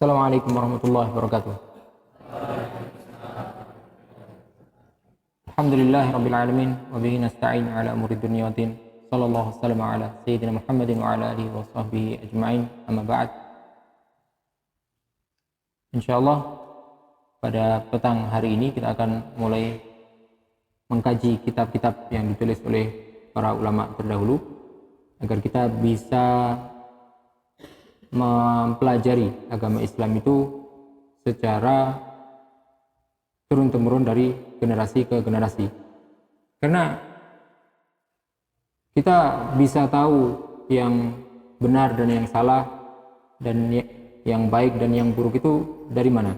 Assalamualaikum warahmatullahi wabarakatuh. Alhamdulillahi rabbil alamin wa bihi nasta'in ala umuri dunya waddin. Sallallahu wasallam ala sayyidina Muhammadin wa ala alihi wa sahbihi ajma'in. Amma ba'd. Insyaallah pada petang hari ini kita akan mulai mengkaji kitab-kitab yang ditulis oleh para ulama terdahulu agar kita bisa mempelajari agama Islam itu secara turun-temurun dari generasi ke generasi. Karena kita bisa tahu yang benar dan yang salah, dan yang baik dan yang buruk itu dari mana.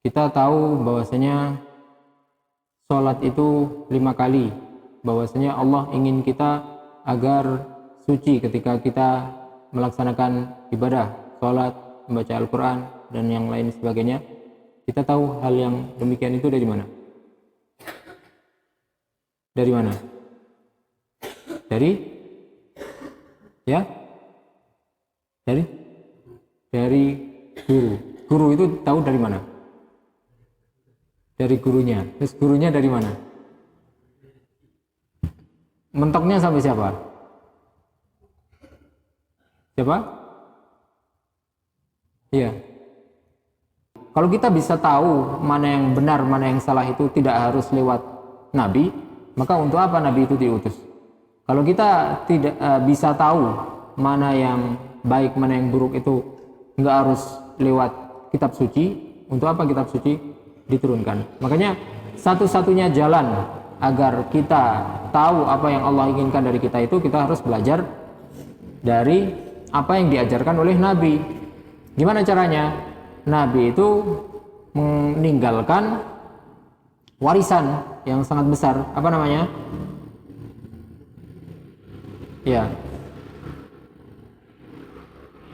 Kita tahu bahwasanya sholat itu 5 kali, bahwasanya Allah ingin kita agar suci ketika kita melaksanakan ibadah, sholat, membaca Al-Quran, dan yang lain sebagainya. Kita tahu hal yang demikian itu dari mana? Dari mana? Dari? Ya? Dari guru. Guru itu tahu dari mana? Dari gurunya. Terus gurunya dari mana? Mentoknya sampai siapa? Siapa? Iya. Kalau kita bisa tahu mana yang benar, mana yang salah itu tidak harus lewat Nabi, maka untuk apa Nabi itu diutus? Kalau kita tidak bisa tahu mana yang baik, mana yang buruk itu nggak harus lewat kitab suci, untuk apa kitab suci diturunkan? Makanya satu-satunya jalan agar kita tahu apa yang Allah inginkan dari kita itu, kita harus belajar dari apa yang diajarkan oleh Nabi. Gimana caranya? Nabi itu meninggalkan warisan yang sangat besar. Apa namanya? Ya.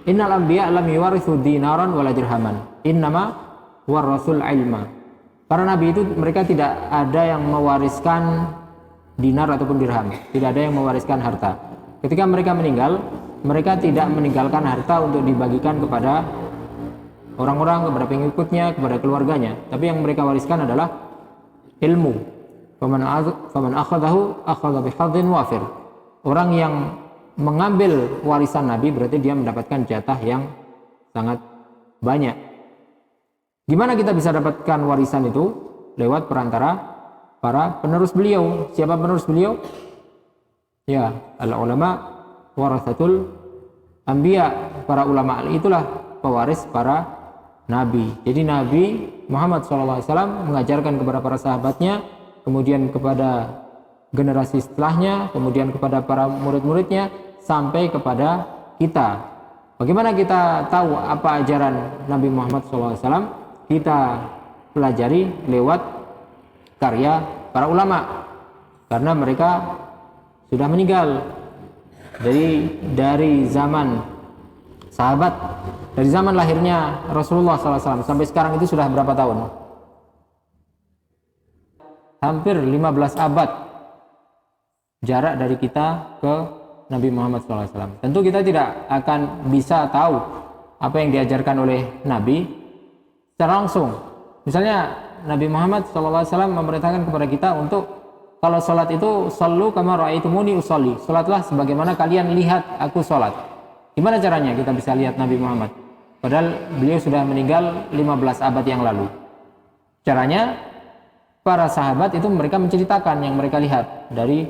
Innal anbiya lam yuwarithu dinaran wala dirhaman. Innama warasul ilma. Para nabi itu mereka tidak ada yang mewariskan dinar ataupun dirham. Tidak ada yang mewariskan harta. Ketika mereka meninggal, mereka tidak meninggalkan harta untuk dibagikan kepada orang-orang, kepada pengikutnya, kepada keluarganya. Tapi yang mereka wariskan adalah ilmu. Faman akhadahu akhadha bihadzin wafir. Orang yang mengambil warisan Nabi berarti dia mendapatkan jatah yang sangat banyak. Gimana kita bisa dapatkan warisan itu? Lewat perantara para penerus beliau. Siapa penerus beliau? Ya, al-ulama warathatul anbiya. Para ulama itulah pewaris para nabi. Jadi Nabi Muhammad SAW mengajarkan kepada para sahabatnya, kemudian kepada generasi setelahnya, kemudian kepada para murid-muridnya, sampai kepada kita. Bagaimana kita tahu apa ajaran Nabi Muhammad SAW? Kita pelajari lewat karya para ulama, karena mereka sudah meninggal. Jadi dari zaman sahabat, dari zaman lahirnya Rasulullah SAW sampai sekarang itu sudah berapa tahun? Hampir 15 abad jarak dari kita ke Nabi Muhammad SAW. Tentu kita tidak akan bisa tahu apa yang diajarkan oleh Nabi secara langsung. Misalnya Nabi Muhammad SAW memerintahkan kepada kita untuk kalau sholat itu sallu kama ra'aitumuni usolli. Sholatlah sebagaimana kalian lihat aku sholat. Gimana caranya kita bisa lihat Nabi Muhammad? Padahal beliau sudah meninggal 15 abad yang lalu. Caranya, para sahabat itu mereka menceritakan yang mereka lihat dari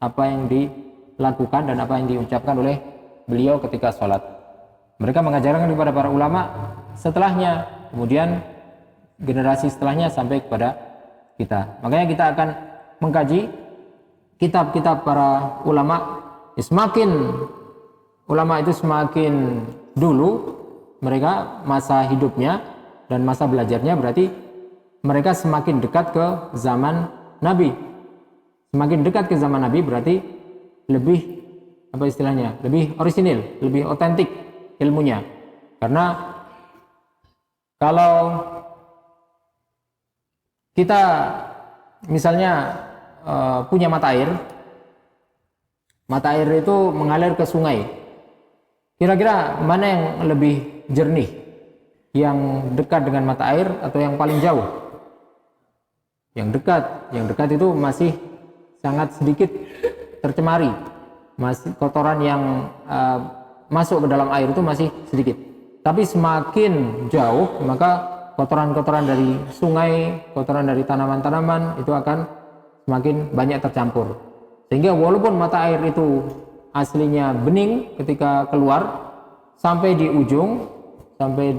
apa yang dilakukan dan apa yang diucapkan oleh beliau ketika sholat. Mereka mengajarkan kepada para ulama setelahnya, kemudian generasi setelahnya sampai kepada kita. Makanya kita akan mengkaji kitab-kitab para ulama. Semakin ulama itu semakin dulu mereka masa hidupnya dan masa belajarnya, berarti mereka semakin dekat ke zaman Nabi. Semakin dekat ke zaman Nabi berarti lebih, apa istilahnya, lebih orisinil, lebih otentik ilmunya. Karena kalau kita misalnya punya mata air itu mengalir ke sungai. Kira-kira mana yang lebih jernih? Yang dekat dengan mata air atau yang paling jauh? Yang dekat itu masih sangat sedikit tercemari. Masih kotoran yang masuk ke dalam air itu masih sedikit. Tapi semakin jauh, maka kotoran-kotoran dari sungai, kotoran dari tanaman-tanaman itu akan semakin banyak tercampur. Sehingga walaupun mata air itu aslinya bening ketika keluar, sampai di ujung, sampai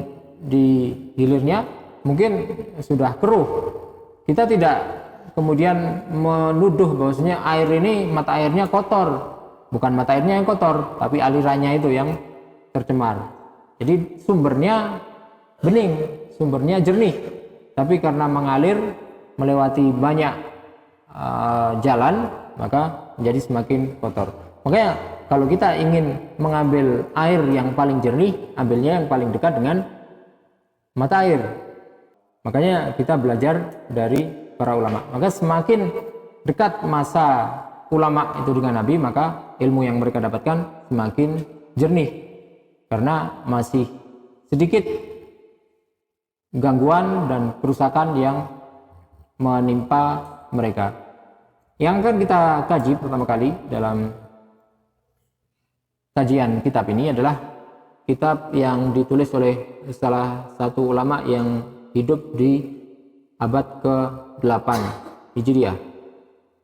di hilirnya mungkin sudah keruh. Kita tidak kemudian menuduh bahwasanya air ini, mata airnya kotor. Bukan mata airnya yang kotor, tapi alirannya itu yang tercemar. Jadi sumbernya bening, sumbernya jernih, tapi karena mengalir melewati banyak jalan, maka menjadi semakin kotor. Makanya kalau kita ingin mengambil air yang paling jernih, ambilnya yang paling dekat dengan mata air. Makanya kita belajar dari para ulama. Maka semakin dekat masa ulama itu dengan Nabi, maka ilmu yang mereka dapatkan semakin jernih, karena masih sedikit gangguan dan kerusakan yang menimpa mereka. Yang akan kita kaji pertama kali dalam kajian kitab ini adalah kitab yang ditulis oleh salah satu ulama yang hidup di abad ke-8 Hijriah.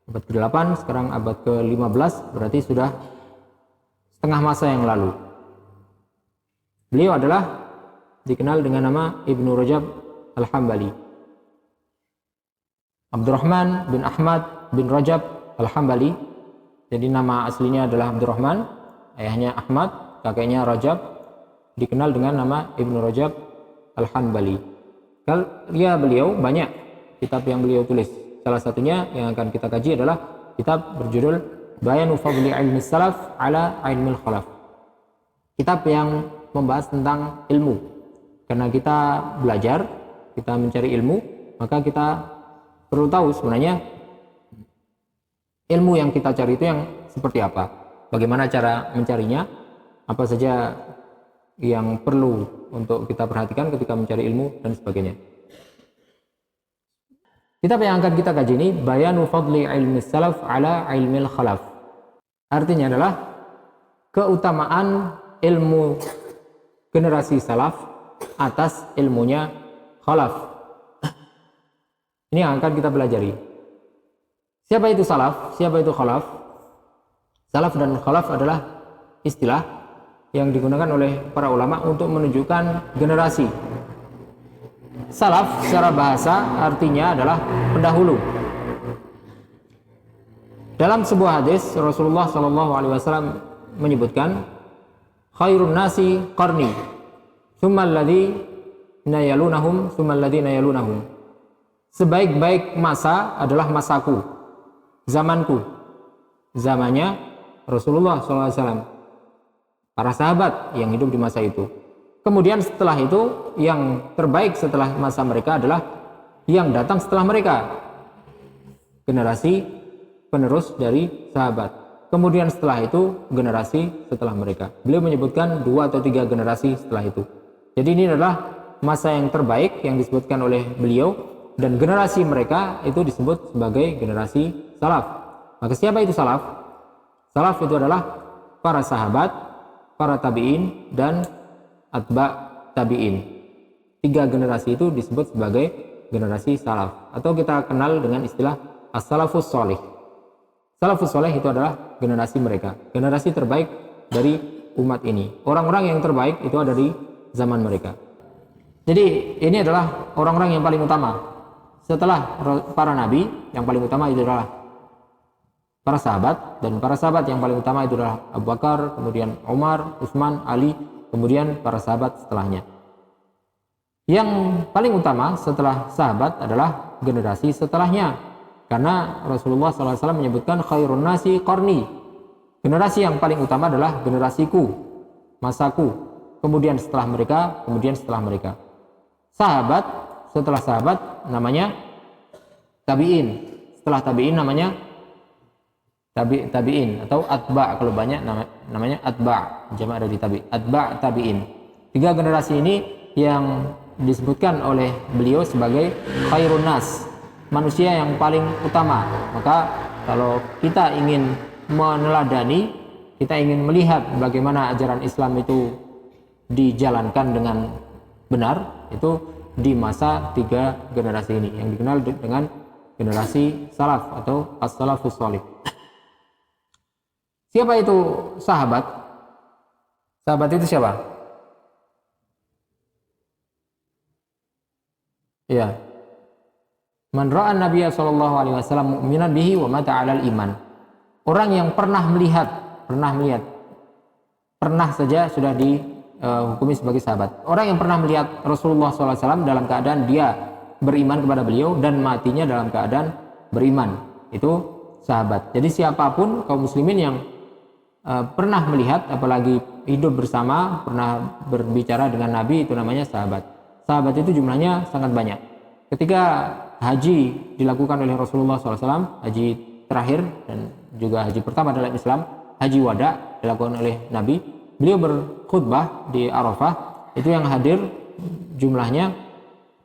Abad ke-8, sekarang abad ke-15, berarti sudah setengah masa yang lalu. Beliau adalah dikenal dengan nama Ibnu Rajab Al-Hambali. Abdurrahman bin Ahmad bin Rajab Al-Hambali. Jadi nama aslinya adalah Abdurrahman, ayahnya Ahmad, kakeknya Rajab, dikenal dengan nama Ibnu Rajab Al-Hambali. Karya beliau banyak kitab yang beliau tulis. Salah satunya yang akan kita kaji adalah kitab berjudul Bayanu Fadli Ilmi Salaf ala Ilmil Khalaf. Kitab yang membahas tentang ilmu. Karena kita belajar, kita mencari ilmu, maka kita perlu tahu sebenarnya ilmu yang kita cari itu yang seperti apa. Bagaimana cara mencarinya, apa saja yang perlu untuk kita perhatikan ketika mencari ilmu, dan sebagainya. Kitab yang akan kita kaji ini Bayanu Fadli Ilmi Salaf ala Ilmil Khalaf. Artinya adalah keutamaan ilmu generasi salaf atas ilmunya khalaf. Ini yang akan kita pelajari. Siapa itu salaf? Siapa itu khalaf? Salaf dan khalaf adalah istilah yang digunakan oleh para ulama untuk menunjukkan generasi. Salaf secara bahasa artinya adalah pendahulu. Dalam sebuah hadis Rasulullah SAW menyebutkan khairun nasi qarni tsumma alladhina yalunahum tsumma alladhina yalunahum. Sebaik-baik masa adalah masaku, zamanku, zamannya Rasulullah SAW, para sahabat yang hidup di masa itu. Kemudian setelah itu, yang terbaik setelah masa mereka adalah yang datang setelah mereka, generasi penerus dari sahabat. Kemudian setelah itu, generasi setelah mereka. Beliau menyebutkan 2 atau 3 generasi setelah itu. Jadi ini adalah masa yang terbaik yang disebutkan oleh beliau, dan generasi mereka itu disebut sebagai generasi salaf. Maka siapa itu salaf? Salaf itu adalah para sahabat, para tabi'in, dan atba tabi'in. 3 generasi itu disebut sebagai generasi salaf, atau kita kenal dengan istilah as-salafus sholih. Salafus sholih itu adalah generasi mereka, generasi terbaik dari umat ini. Orang-orang yang terbaik itu ada di zaman mereka. Jadi ini adalah orang-orang yang paling utama. Setelah para nabi, yang paling utama itu adalah para sahabat, dan para sahabat yang paling utama itu adalah Abu Bakar, kemudian Umar, Utsman, Ali, kemudian para sahabat setelahnya. Yang paling utama setelah sahabat adalah generasi setelahnya, karena Rasulullah SAW menyebutkan khairun nasi qarni. Generasi yang paling utama adalah generasiku, masaku, kemudian setelah mereka, kemudian setelah mereka. Sahabat, setelah sahabat namanya tabi'in, setelah tabi'in namanya tabi'in atau atba' kalau banyak namanya atba', jamak dari tabi', atba' tabi'in. 3 generasi ini yang disebutkan oleh beliau sebagai khairun nas, manusia yang paling utama. Maka kalau kita ingin meneladani, kita ingin melihat bagaimana ajaran Islam itu dijalankan dengan benar, itu di masa 3 generasi ini yang dikenal dengan generasi salaf atau as-salafus shalih. Siapa itu sahabat? Sahabat itu siapa? Ya. Man ra'a an-nabiyya sallallahu alaihi wasallam mu'minan bihi wa mata 'alal iman. Orang yang pernah melihat, pernah saja sudah dihukumi sebagai sahabat. Orang yang pernah melihat Rasulullah SAW dalam keadaan dia beriman kepada beliau dan matinya dalam keadaan beriman, itu sahabat. Jadi siapapun kaum muslimin yang pernah melihat, apalagi hidup bersama, pernah berbicara dengan Nabi, itu namanya sahabat. Sahabat itu jumlahnya sangat banyak. Ketika haji dilakukan oleh Rasulullah SAW, haji terakhir dan juga haji pertama dalam Islam, haji wada dilakukan oleh Nabi, beliau berkhutbah di Arafah, itu yang hadir jumlahnya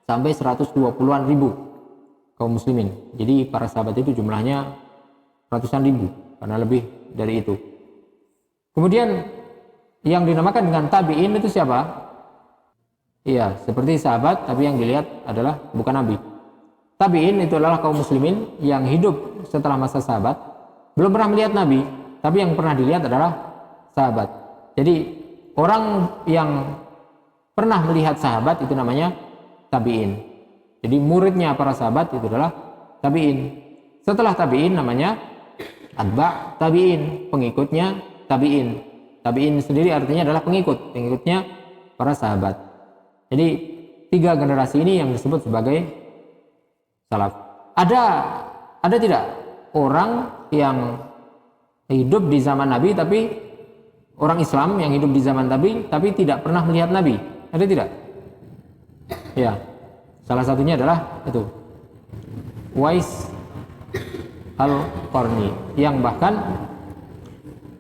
sampai 120-an ribu kaum muslimin. Jadi para sahabat itu jumlahnya ratusan ribu, karena lebih dari itu. Kemudian yang dinamakan dengan tabi'in itu siapa? Iya, seperti sahabat, tapi yang dilihat adalah bukan Nabi. Tabi'in itu adalah kaum muslimin yang hidup setelah masa sahabat, belum pernah melihat Nabi, tapi yang pernah dilihat adalah sahabat. Jadi orang yang pernah melihat sahabat itu namanya tabi'in. Jadi muridnya para sahabat itu adalah tabi'in. Setelah tabi'in namanya atba' tabi'in, pengikutnya tabi'in. Tabi'in sendiri artinya adalah pengikutnya para sahabat. Jadi 3 generasi ini yang disebut sebagai salaf. Ada tidak orang yang hidup di zaman Nabi, tapi orang Islam yang hidup di zaman Nabi tapi tidak pernah melihat Nabi? Ada tidak? Ya. Salah satunya adalah itu Uwais Al-Qarni, yang bahkan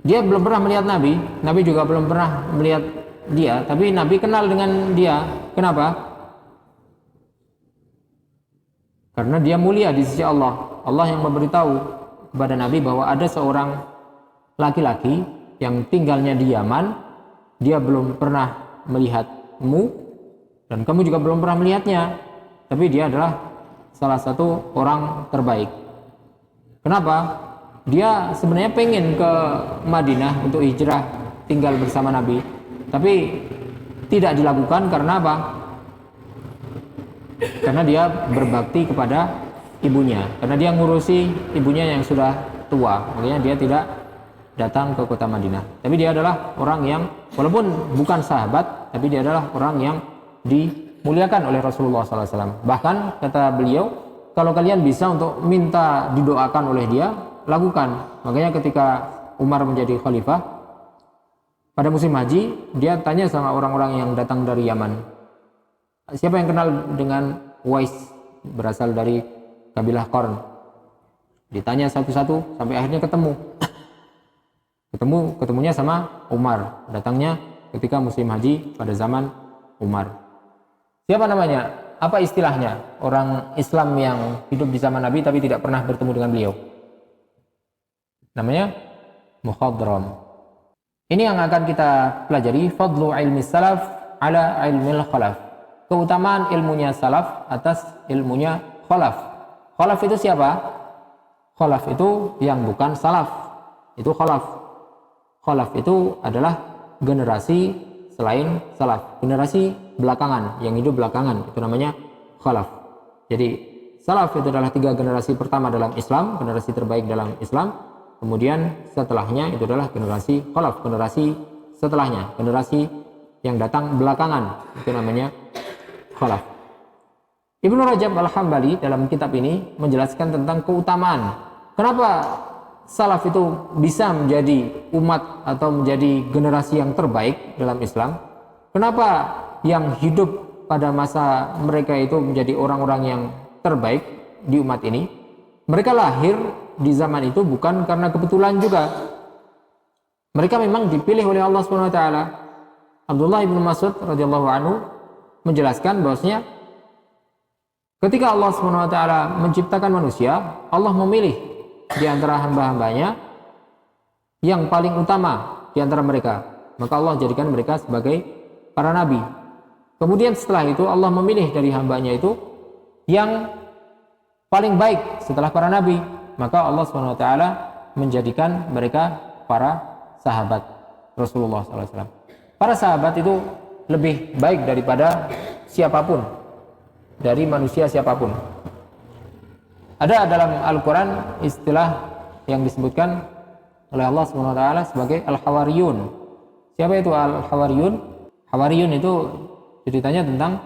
dia belum pernah melihat Nabi, Nabi juga belum pernah melihat dia, tapi Nabi kenal dengan dia. Kenapa? Karena dia mulia di sisi Allah. Allah yang memberitahu kepada Nabi bahwa ada seorang laki-laki yang tinggalnya di Yaman, dia belum pernah melihatmu dan kamu juga belum pernah melihatnya, tapi dia adalah salah satu orang terbaik. Kenapa? Dia sebenarnya pengen ke Madinah untuk hijrah tinggal bersama Nabi, tapi tidak dilakukan. Karena apa? Karena dia berbakti kepada ibunya, karena dia ngurusi ibunya yang sudah tua, makanya dia tidak datang ke kota Madinah. Tapi dia adalah orang yang walaupun bukan sahabat, tapi dia adalah orang yang dimuliakan oleh Rasulullah SAW. Bahkan kata beliau, kalau kalian bisa untuk minta didoakan oleh dia, lakukan. Makanya ketika Umar menjadi khalifah, pada musim haji, dia tanya sama orang-orang yang datang dari Yaman, siapa yang kenal dengan Uwais, berasal dari kabilah Qarn. Ditanya satu-satu sampai akhirnya ketemunya sama Umar, datangnya ketika musim haji pada zaman Umar. Siapa namanya? Apa istilahnya orang Islam yang hidup di zaman Nabi tapi tidak pernah bertemu dengan beliau? Namanya mukhadram. Ini yang akan kita pelajari, fadlu ilmi salaf ala ilmil khalaf. Keutamaan ilmunya salaf atas ilmunya khalaf. Khalaf itu siapa? Khalaf itu yang bukan salaf. Itu khalaf. Khalaf itu adalah generasi selain salaf, generasi belakangan, yang hidup belakangan, itu namanya khalaf. Jadi salaf itu adalah 3 generasi pertama dalam Islam, generasi terbaik dalam Islam. Kemudian setelahnya itu adalah generasi khalaf, generasi setelahnya, generasi yang datang belakangan, itu namanya khalaf. Ibnu Rajab Al-Hambali dalam kitab ini menjelaskan tentang keutamaan. Kenapa salaf itu bisa menjadi umat atau menjadi generasi yang terbaik dalam Islam? Kenapa yang hidup pada masa mereka itu menjadi orang-orang yang terbaik di umat ini? Mereka lahir di zaman itu bukan karena kebetulan juga. Mereka memang dipilih oleh Allah Subhanahu wa taala. Abdullah bin Mas'ud radhiyallahu anhu menjelaskan bahwasanya ketika Allah Subhanahu wa taala menciptakan manusia, Allah memilih di antara hamba-hambanya yang paling utama di antara mereka. Maka Allah jadikan mereka sebagai para nabi. Kemudian setelah itu Allah memilih dari hambanya itu yang paling baik setelah para nabi. Maka Allah Subhanahu wa taala menjadikan mereka para sahabat Rasulullah SAW. Para sahabat itu lebih baik daripada siapapun, dari manusia siapapun. Ada dalam Al-Quran istilah yang disebutkan oleh Allah SWT sebagai Al-Hawariyun. Siapa itu Al-Hawariyun? Hawariyun itu ceritanya tentang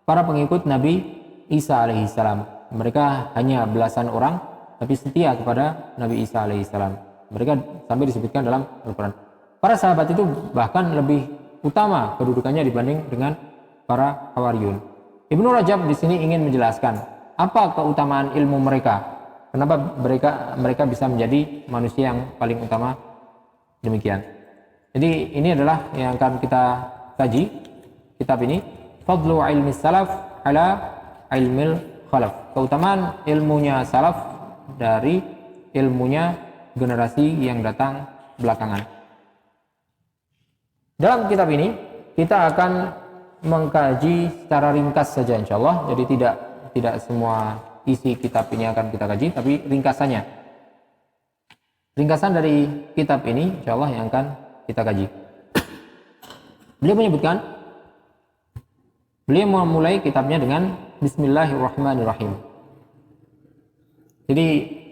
para pengikut Nabi Isa alaihissalam. Mereka hanya belasan orang, tapi setia kepada Nabi Isa alaihissalam. Mereka sampai disebutkan dalam Al-Quran. Para sahabat itu bahkan lebih utama kedudukannya dibanding dengan para Hawariyun. Ibnu Rajab di sini ingin menjelaskan apa keutamaan ilmu mereka. Kenapa mereka bisa menjadi manusia yang paling utama demikian. Jadi ini adalah yang akan kita kaji kitab ini, Fadlu ilmi salaf ala ilmil khalaf. Keutamaan ilmunya salaf dari ilmunya generasi yang datang belakangan. Dalam kitab ini kita akan mengkaji secara ringkas saja insyaallah. Jadi tidak semua isi kitab ini akan kita kaji, tapi ringkasannya. Ringkasan dari kitab ini insyaallah yang akan kita kaji. Beliau memulai kitabnya dengan Bismillahirrahmanirrahim. Jadi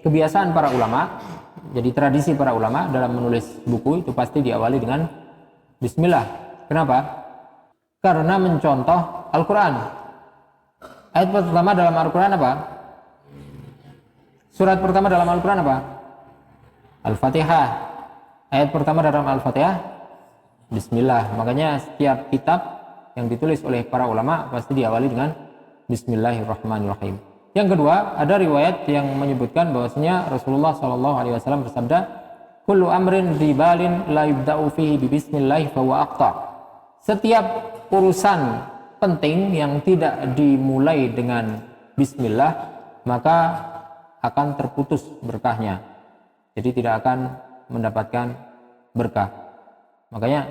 kebiasaan para ulama, jadi tradisi para ulama dalam menulis buku itu pasti diawali dengan Bismillah. Kenapa? Karena mencontoh Al-Quran. Ayat pertama dalam Al-Quran apa? Surat pertama dalam Al-Quran apa? Al-Fatihah. Ayat pertama dalam Al-Fatihah Bismillah. Makanya setiap kitab yang ditulis oleh para ulama pasti diawali dengan Bismillahirrahmanirrahim. Yang kedua, ada riwayat yang menyebutkan bahwasanya Rasulullah SAW bersabda, kullu amrin ribalin la yubda'u fihi bi bismillah fa huwa aqta. Setiap urusan penting yang tidak dimulai dengan bismillah maka akan terputus berkahnya. Jadi tidak akan mendapatkan berkah. Makanya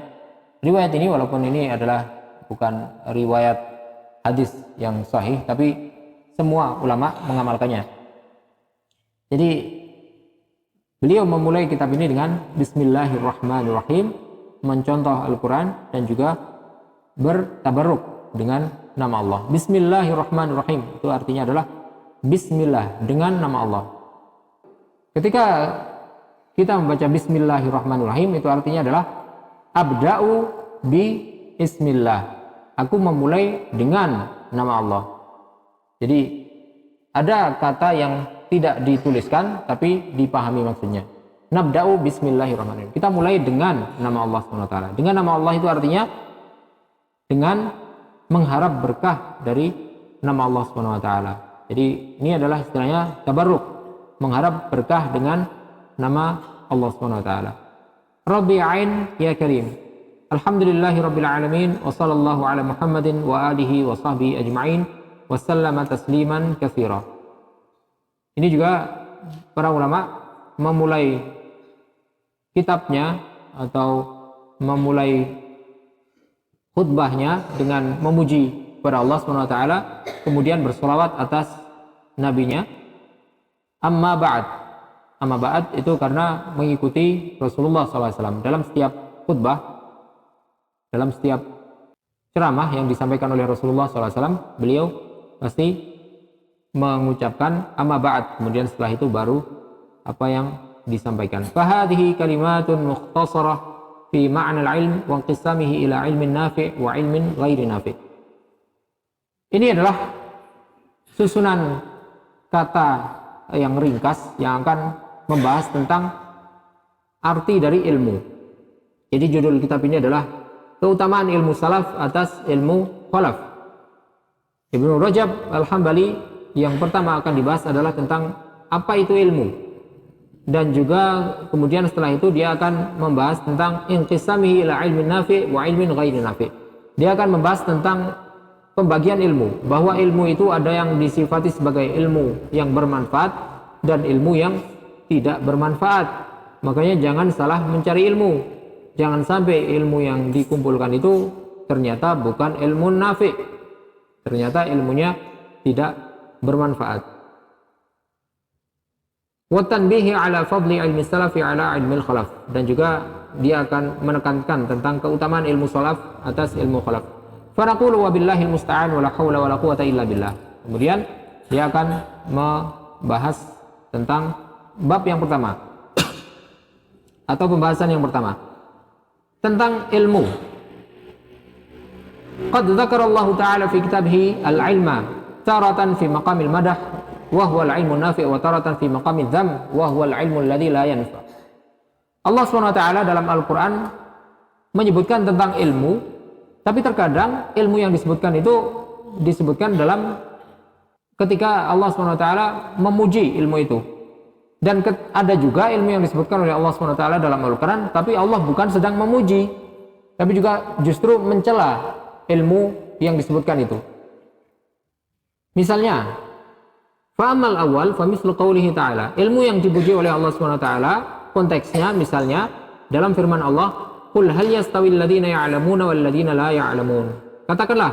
riwayat ini walaupun ini adalah bukan riwayat hadis yang sahih, tapi semua ulama mengamalkannya. Jadi beliau memulai kitab ini dengan Bismillahirrahmanirrahim, mencontoh Al-Quran dan juga bertabarruk dengan nama Allah. Bismillahirrahmanirrahim itu artinya adalah Bismillah, dengan nama Allah. Ketika kita membaca Bismillahirrahmanirrahim itu artinya adalah Abda'u bi Bismillah. Aku memulai dengan nama Allah. Jadi ada kata yang tidak dituliskan tapi dipahami maksudnya. Nabda'u bismillahirrahmanirrahim. Kita mulai dengan nama Allah SWT. Dengan nama Allah itu artinya dengan mengharap berkah dari nama Allah SWT. Jadi ini adalah istilahnya tabarruk, mengharap berkah dengan nama Allah SWT. Rabbi Ain ya Karim. Alhamdulillahi Rabbil Alamin. Wa sallallahu ala Muhammadin wa alihi wa sahbihi ajma'in. Wa sallama tasliman katsira. Ini juga para ulama memulai kitabnya atau memulai khutbahnya dengan memuji kepada Allah SWT, kemudian bersolawat atas nabinya. Amma ba'd itu karena mengikuti Rasulullah SAW dalam setiap khutbah, dalam setiap ceramah yang disampaikan oleh Rasulullah SAW, beliau pasti mengucapkan amma ba'd, kemudian setelah itu baru apa yang disampaikan. Fahadhihi kalimatun mukhtasarah fi ma'na al-ilm wa inqisamihi ila ilmin nafi' wa ilmin ghairi nafi'. Ini adalah susunan kata yang ringkas yang akan membahas tentang arti dari ilmu. Jadi judul kitab ini adalah keutamaan ilmu salaf atas ilmu khalaf. Ibnu Rajab Al-Hambali yang pertama akan dibahas adalah tentang apa itu ilmu. dan juga kemudian setelah itu dia akan membahas tentang inqisamihi ila ilmin nafi' wa ilmin ghairi nafi'. Dia akan membahas tentang pembagian ilmu, bahwa ilmu itu ada yang disifati sebagai ilmu yang bermanfaat dan ilmu yang tidak bermanfaat. Makanya jangan salah mencari ilmu. Jangan sampai ilmu yang dikumpulkan itu ternyata bukan ilmu nafi'. Ternyata ilmunya tidak bermanfaat. Wa tanbihi ala fadli ilmi salafi ala ilmi khalaf, dan juga dia akan menekankan tentang keutamaan ilmu salaf atas ilmu khalaf. Fa naqulu wa billahil musta'an wa la haula wa la quwata illa billah. Kemudian dia akan membahas tentang bab yang pertama atau pembahasan yang pertama tentang ilmu. Qad dzakara Allah Ta'ala fi kitabih al-ilma taratan fi maqamil madah wa huwa al-ilmu nafi' wa taratan fi maqamidz dzam wa huwa al-ilmu alladzi la yanfa. Allah SWT dalam Al-Qur'an menyebutkan tentang ilmu, tapi terkadang ilmu yang disebutkan itu disebutkan dalam ketika Allah SWT memuji ilmu itu. Dan ada juga ilmu yang disebutkan oleh Allah SWT dalam Al-Quran, tapi Allah bukan sedang memuji, tapi juga justru mencela ilmu yang disebutkan itu. Misalnya, fa'amal awal famislu qawlihi ta'ala, ilmu yang dipuji oleh Allah SWT, konteksnya misalnya dalam firman Allah, qul hal yastawil ladina ya'lamuna wal ladina la ya'lamun. Katakanlah,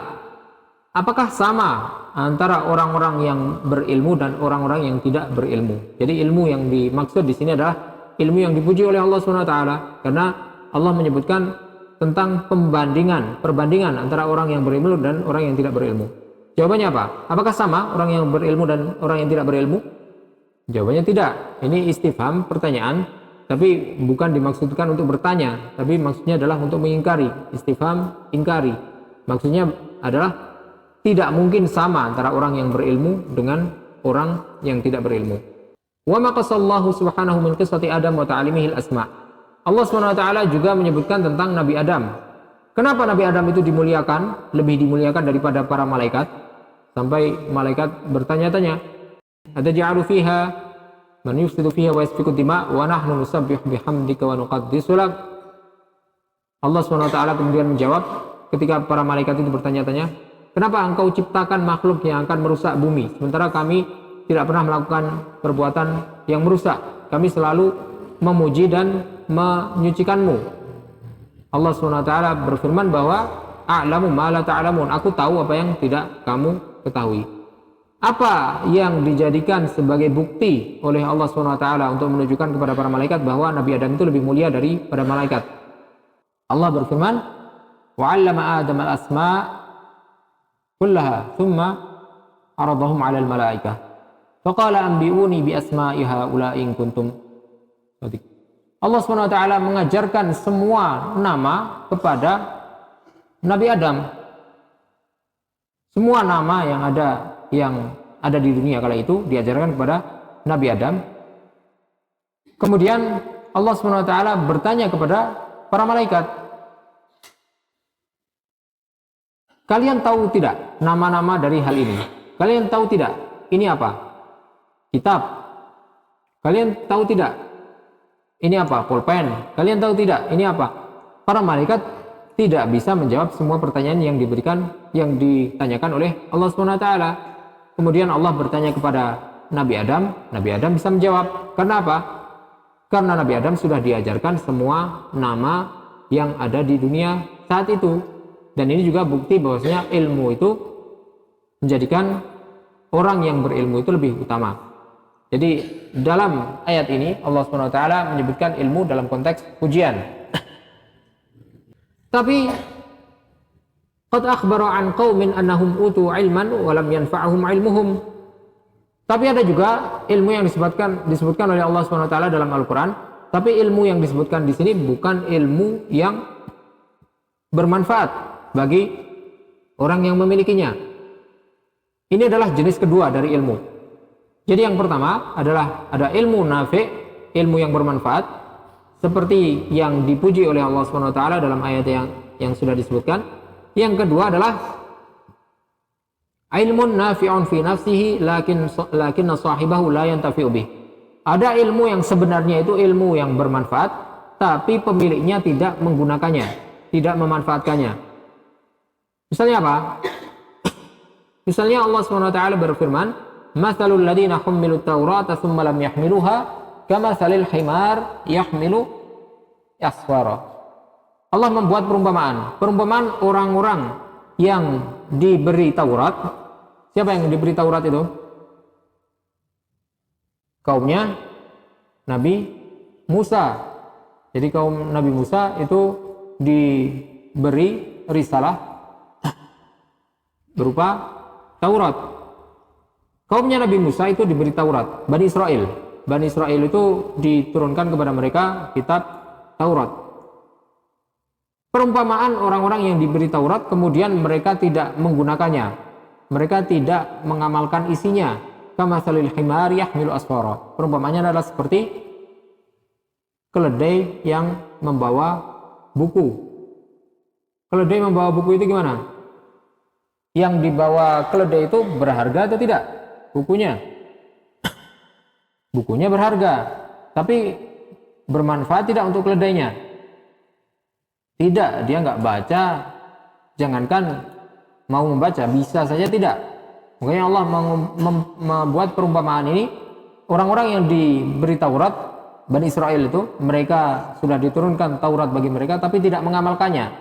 apakah sama antara orang-orang yang berilmu dan orang-orang yang tidak berilmu? Jadi ilmu yang dimaksud di sini adalah ilmu yang dipuji oleh Allah SWT, karena Allah menyebutkan tentang perbandingan antara orang yang berilmu dan orang yang tidak berilmu. Jawabannya apa? Apakah sama orang yang berilmu dan orang yang tidak berilmu? Jawabannya tidak. Ini istifham, pertanyaan, tapi bukan dimaksudkan untuk bertanya, tapi maksudnya adalah untuk mengingkari. Istifham ingkari. Maksudnya adalah tidak mungkin sama antara orang yang berilmu dengan orang yang tidak berilmu. Wa ma qasallahu subhanahu min qissati Adam wa ta'limihil asma'. Allah SWT juga menyebutkan tentang Nabi Adam. Kenapa Nabi Adam itu dimuliakan, lebih dimuliakan daripada para malaikat? Sampai malaikat bertanya-tanya, ataj'alu fiha man yufsidu fiha wa yasfiku dima wa nahnu nusabbihu bihamdika wa nuqaddisu lak. Allah SWT kemudian menjawab ketika para malaikat itu bertanya-tanya, kenapa engkau ciptakan makhluk yang akan merusak bumi, sementara kami tidak pernah melakukan perbuatan yang merusak. Kami selalu memuji dan menyucikanmu. Allah SWT berfirman bahwa a'lamu ma la ta'lamun, aku tahu apa yang tidak kamu ketahui. Apa yang dijadikan sebagai bukti oleh Allah SWT untuk menunjukkan kepada para malaikat bahwa Nabi Adam itu lebih mulia daripada malaikat? Allah berfirman, wa 'allama Adam al-asma' kullaha thumma 'aradahum 'ala al-malaikah faqala anbi'uni bi asma'i haula'i in kuntum. Allah SWT mengajarkan semua nama kepada Nabi Adam. Semua nama yang ada di dunia kala itu diajarkan kepada Nabi Adam. Kemudian Allah SWT bertanya kepada para malaikat, kalian tahu tidak nama-nama dari hal ini? Kalian tahu tidak ini apa? Kitab. Kalian tahu tidak ini apa? Pulpen. Kalian tahu tidak ini apa? Para malaikat tidak bisa menjawab semua pertanyaan yang ditanyakan oleh Allah SWT. Kemudian Allah bertanya kepada Nabi Adam. Nabi Adam bisa menjawab. Karena apa? Karena Nabi Adam sudah diajarkan semua nama yang ada di dunia saat itu. Dan ini juga bukti bahwasanya ilmu itu menjadikan orang yang berilmu itu lebih utama. Jadi dalam ayat ini Allah SWT menyebutkan ilmu dalam konteks pujian. Tapi qad akhbara an qaumin annahum utu ilman wa lam yanfa'uhum ilmuhum. Tapi ada juga ilmu yang disebutkan oleh Allah SWT dalam Al-Qur'an, tapi ilmu yang disebutkan di sini bukan ilmu yang bermanfaat bagi orang yang memilikinya. Ini adalah jenis kedua dari ilmu. Jadi yang pertama adalah ada ilmu nafi', ilmu yang bermanfaat, seperti yang dipuji oleh Allah SWT dalam ayat yang sudah disebutkan. Yang kedua adalah ilmun nafi'un fi nafsihi lakin sahibahu la yantafi'u bih. Ada ilmu yang sebenarnya itu ilmu yang bermanfaat, tapi pemiliknya tidak menggunakannya, tidak memanfaatkannya. Misalnya apa? Misalnya Allah SWT berfirman, "Matsalul ladzina hummilut Taurata tsumma lam yahmiluha kamatsalil himar yahmilu asfara." Allah membuat perumpamaan orang-orang yang diberi Taurat. Siapa yang diberi Taurat itu? Kaumnya Nabi Musa. Jadi kaum Nabi Musa itu diberi risalah berupa Taurat. Kaumnya Nabi Musa itu diberi Taurat. Bani Israel itu diturunkan kepada mereka kitab Taurat. Perumpamaan orang-orang yang diberi Taurat kemudian mereka tidak menggunakannya. Mereka tidak mengamalkan isinya. Kamatsalil himari yahmilu asfara. Perumpamaannya adalah seperti keledai yang membawa buku. Keledai membawa buku itu gimana? Yang dibawa keledai itu berharga atau tidak? Bukunya. Bukunya berharga, tapi bermanfaat tidak untuk keledainya? Tidak, dia nggak baca. Jangankan mau membaca, bisa saja tidak. Makanya Allah membuat perumpamaan ini. Orang-orang yang diberi Taurat, Bani Israel itu, mereka sudah diturunkan Taurat bagi mereka, tapi tidak mengamalkannya.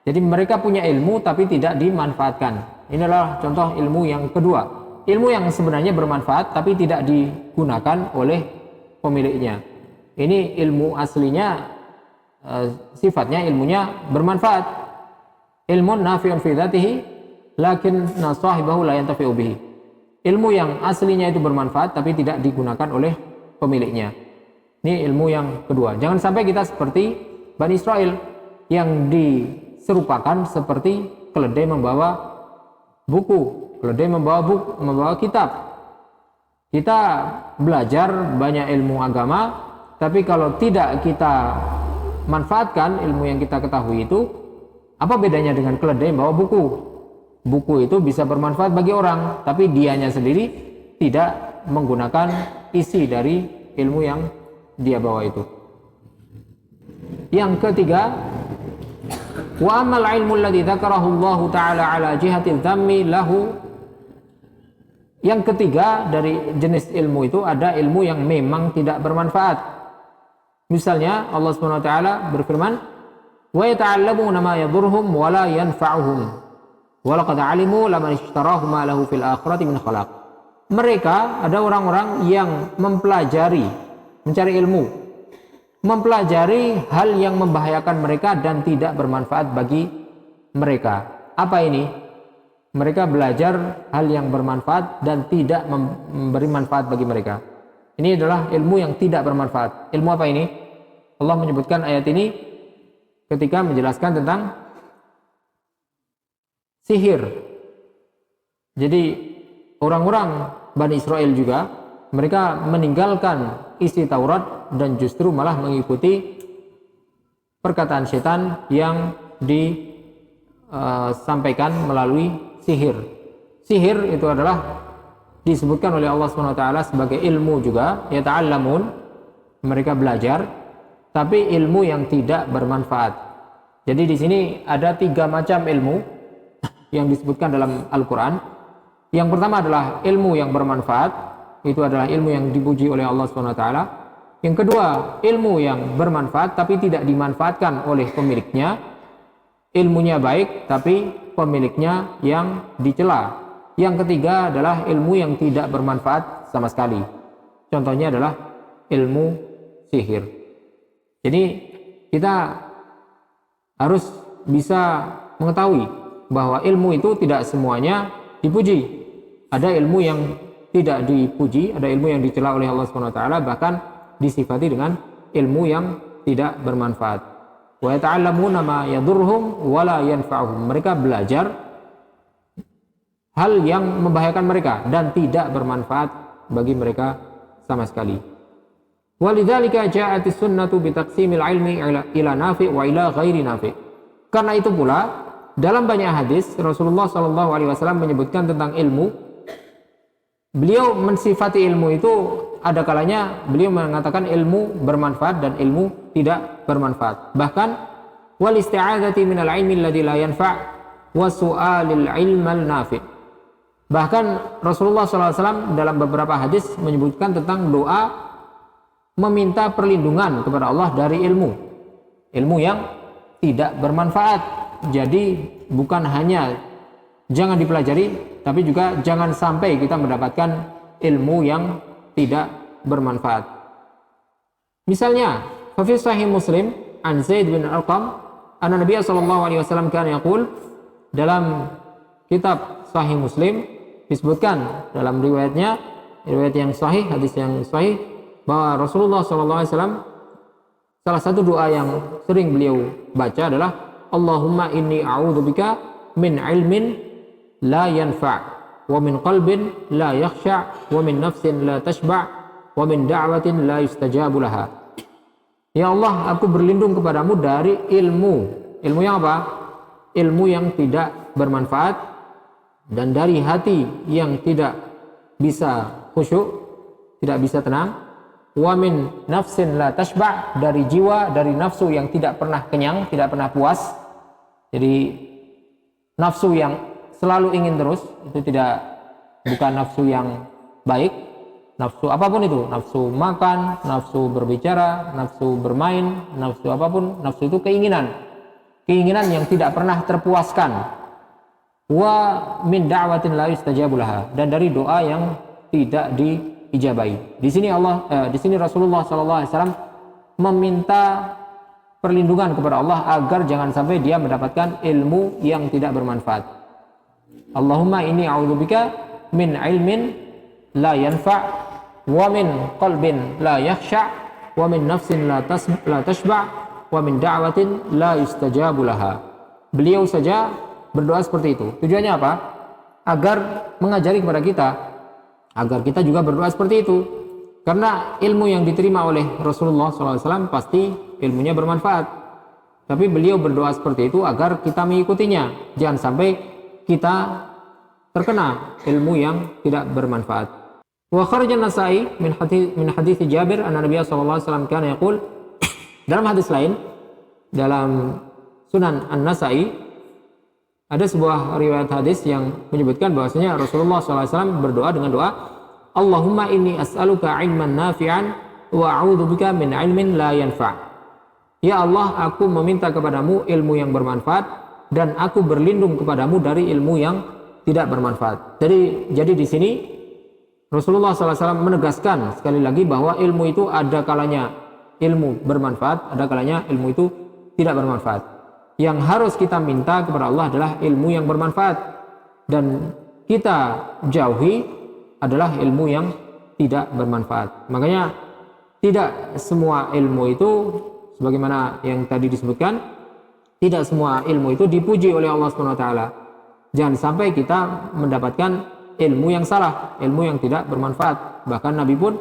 Jadi mereka punya ilmu tapi tidak dimanfaatkan. Inilah contoh ilmu yang kedua. Ilmu yang sebenarnya bermanfaat tapi tidak digunakan oleh pemiliknya. Ini ilmu aslinya, sifatnya ilmunya bermanfaat. Ilmun nafi'un fi dzatihi lakin sahibahu la yantafi'u bihi. Ilmu yang aslinya itu bermanfaat tapi tidak digunakan oleh pemiliknya. Ini ilmu yang kedua. Jangan sampai kita seperti Bani Israel yang diserupakan seperti keledai membawa buku, keledai membawa kitab. Kita belajar banyak ilmu agama, tapi kalau tidak kita manfaatkan ilmu yang kita ketahui itu, apa bedanya dengan keledai membawa buku? Buku itu bisa bermanfaat bagi orang, tapi dianya sendiri tidak menggunakan isi dari ilmu yang dia bawa itu. Yang ketiga, wa amal ilmu alladhi dzakarahu Allah Ta'ala ala jihati dzammi lahu. Yang ketiga dari jenis ilmu itu ada ilmu yang memang tidak bermanfaat. Misalnya Allah SWT berfirman, wa yata'allamuna ma yadhurruhum wa la yanfa'uhum wa laqad 'alimu laman ishtarahu ma lahu fil akhirati min khalaq. Mereka ada orang-orang yang mempelajari, mencari ilmu, mempelajari hal yang membahayakan mereka dan tidak bermanfaat bagi mereka. Apa ini? Mereka belajar hal yang bermanfaat dan tidak memberi manfaat bagi mereka. Ini adalah ilmu yang tidak bermanfaat. Ilmu apa ini? Allah menyebutkan ayat ini ketika menjelaskan tentang sihir. Jadi orang-orang Bani Israel juga, mereka meninggalkan isi Taurat dan justru malah mengikuti perkataan setan yang disampaikan melalui sihir. Sihir itu adalah disebutkan oleh Allah SWT sebagai ilmu juga, yata'allamun, mereka belajar, tapi ilmu yang tidak bermanfaat. Jadi di sini ada 3 macam ilmu yang disebutkan dalam Al-Quran. Yang pertama adalah ilmu yang bermanfaat, itu adalah ilmu yang dipuji oleh Allah SWT. Yang kedua, ilmu yang bermanfaat tapi tidak dimanfaatkan oleh pemiliknya. Ilmunya baik tapi pemiliknya yang dicela. Yang ketiga adalah ilmu yang tidak bermanfaat sama sekali. Contohnya adalah ilmu sihir. Jadi kita harus bisa mengetahui bahwa ilmu itu tidak semuanya dipuji. Ada ilmu yang tidak dipuji, ada ilmu yang dicela oleh Allah SWT, bahkan disifati dengan ilmu yang tidak bermanfaat. Wa yata'allamuna ma yadurruhum wa la yanfa'uhum. Mereka belajar hal yang membahayakan mereka dan tidak bermanfaat bagi mereka sama sekali. Walidzalika ja'atis sunnatu bi taqsimil ilmi ila nafi' wa ila ghairi nafi'. Karena itu pula dalam banyak hadis Rasulullah SAW menyebutkan tentang ilmu. Beliau mensifati ilmu itu ada kalanya beliau mengatakan ilmu bermanfaat dan ilmu tidak bermanfaat. Bahkan wal isti'adzati minal ilmi alladzi la yanfa' wa su'alil ilmal nafi'. Bahkan Rasulullah SAW dalam beberapa hadis menyebutkan tentang doa meminta perlindungan kepada Allah dari ilmu yang tidak bermanfaat. Jadi bukan hanya jangan dipelajari, tapi juga jangan sampai kita mendapatkan ilmu yang tidak bermanfaat. Misalnya, fi sahih Muslim an Zaid bin Arqam anna Nabi sallallahu alaihi wasallam kana yaqul, dalam kitab Sahih Muslim disebutkan dalam riwayat yang sahih, hadis yang sahih, bahwa Rasulullah sallallahu alaihi wasallam salah satu doa yang sering beliau baca adalah Allahumma inni a'udzubika min ilmin la yanfa' wa min qalbin la yakhsha' wa min nafsin la tashba' wa min da'watin la yustajabu laha. Ya Allah, aku berlindung kepadamu dari ilmu yang apa? Ilmu yang tidak bermanfaat, dan dari hati yang tidak bisa khusyuk, tidak bisa tenang, wa min nafsin la tashba', dari jiwa, dari nafsu yang tidak pernah kenyang, tidak pernah puas. Jadi nafsu yang selalu ingin terus, itu bukan nafsu yang baik. Nafsu apapun itu, nafsu makan, nafsu berbicara, nafsu bermain, nafsu apapun, nafsu itu keinginan yang tidak pernah terpuaskan. Wa min da'watin la yustajabu laha, dan dari doa yang tidak diijabahi. Di sini Rasulullah SAW meminta perlindungan kepada Allah agar jangan sampai dia mendapatkan ilmu yang tidak bermanfaat. Allahumma inni a'udzubika min ilmin la yanfa' wa min qalbin la yakhsha' wa min nafsin la tashba' wa min da'watin la yustajabu laha. Beliau saja berdoa seperti itu. Tujuannya apa? Agar mengajari kepada kita agar kita juga berdoa seperti itu. Karena ilmu yang diterima oleh Rasulullah SAW pasti ilmunya bermanfaat. Tapi beliau berdoa seperti itu agar kita mengikutinya. Jangan sampai kita terkena ilmu yang tidak bermanfaat. Wa kharaja An-Nasa'i min hadits Jabir anna Nabi sallallahu alaihi wasallam kana yaqul, dalam hadis lain dalam Sunan An-Nasa'i ada sebuah riwayat hadis yang menyebutkan bahwasanya Rasulullah SAW berdoa dengan doa Allahumma inni as'aluka ilman nafi'an wa a'udzubika min ilmin la yanfa'. Ya Allah, aku meminta kepadamu ilmu yang bermanfaat dan aku berlindung kepadamu dari ilmu yang tidak bermanfaat. Jadi di sini Rasulullah SAW menegaskan sekali lagi bahwa ilmu itu ada kalanya ilmu bermanfaat, ada kalanya ilmu itu tidak bermanfaat. Yang harus kita minta kepada Allah adalah ilmu yang bermanfaat, dan kita jauhi adalah ilmu yang tidak bermanfaat. Makanya tidak semua ilmu itu, sebagaimana yang tadi disebutkan, tidak semua ilmu itu dipuji oleh Allah SWT. Jangan sampai kita mendapatkan ilmu yang salah, ilmu yang tidak bermanfaat. Bahkan Nabi pun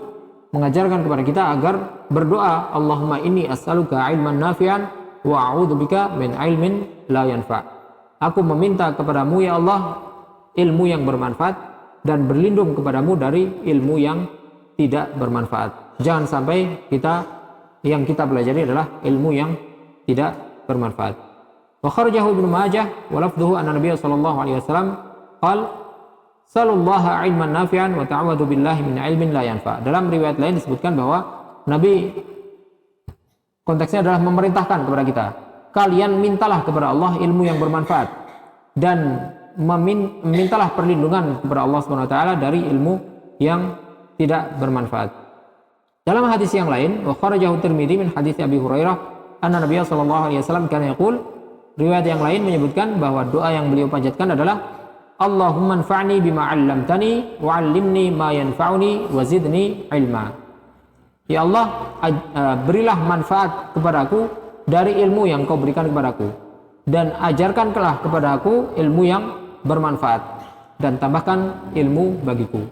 mengajarkan kepada kita agar berdoa, Allahumma inni as'aluka ilman nafi'an wa a'udzubika min ilmin la yanfa'. Aku meminta kepadamu ya Allah ilmu yang bermanfaat dan berlindung kepadamu dari ilmu yang tidak bermanfaat. Jangan sampai yang kita pelajari adalah ilmu yang tidak bermanfaat. Wa kharajahu Ibnu Majah wa lafdhuhu anna Nabiy sallallahu alaihi wasallam qala sallallahu ilman nafi'an wa ta'awwadhu billahi min ilmin la yanfa'. Dalam riwayat lain disebutkan bahwa Nabi konteksnya adalah memerintahkan kepada kita, kalian mintalah kepada Allah ilmu yang bermanfaat dan mintalah perlindungan kepada Allah SWT dari ilmu yang tidak bermanfaat. Dalam hadis yang lain, wa kharajahu Tirmidzi min hadis Abi Hurairah anna Nabiy sallallahu alaihi wasallam kana yaqul, riwayat yang lain menyebutkan bahwa doa yang beliau panjatkan adalah Allahumma anfa'ni bima 'allamtani wa 'allimni ma yanfa'uni wa zidni ilma. Ya Allah, berilah manfaat kepadaku dari ilmu yang Kau berikan kepadaku, dan ajarkanlah kepadaku ilmu yang bermanfaat dan tambahkan ilmu bagiku.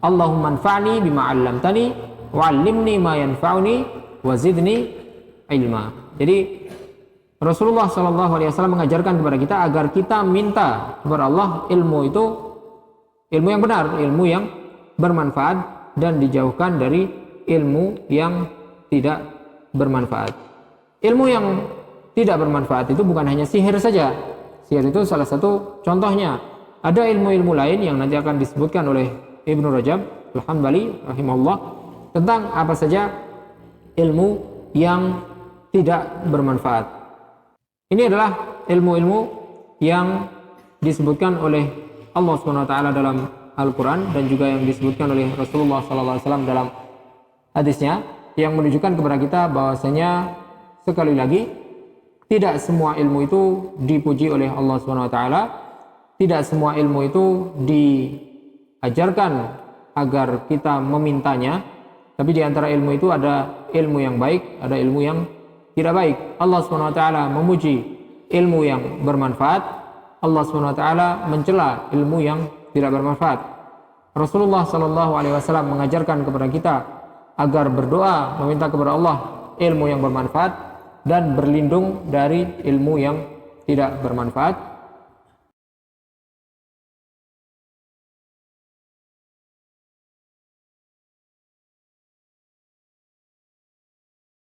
Allahumma anfa'ni bima 'allamtani wa 'allimni ma yanfa'uni wa zidni ilma. Jadi Rasulullah SAW mengajarkan kepada kita agar kita minta kepada Allah ilmu yang benar, ilmu yang bermanfaat, dan dijauhkan dari ilmu yang tidak bermanfaat. Ilmu yang tidak bermanfaat itu bukan hanya sihir saja. Sihir itu salah satu contohnya. Ada ilmu-ilmu lain yang nanti akan disebutkan oleh Ibnu Rajab Al-Hambali rahimahullah tentang apa saja ilmu yang tidak bermanfaat. Ini adalah ilmu-ilmu yang disebutkan oleh Allah SWT dalam Al-Quran dan juga yang disebutkan oleh Rasulullah SAW dalam hadisnya, yang menunjukkan kepada kita bahwasanya sekali lagi tidak semua ilmu itu dipuji oleh Allah SWT. Tidak semua ilmu itu diajarkan agar kita memintanya, tapi di antara ilmu itu ada ilmu yang baik, ada ilmu yang tidak baik. Allah SWT memuji ilmu yang bermanfaat, Allah SWT mencela ilmu yang tidak bermanfaat. Rasulullah SAW mengajarkan kepada kita agar berdoa, meminta kepada Allah ilmu yang bermanfaat dan berlindung dari ilmu yang tidak bermanfaat.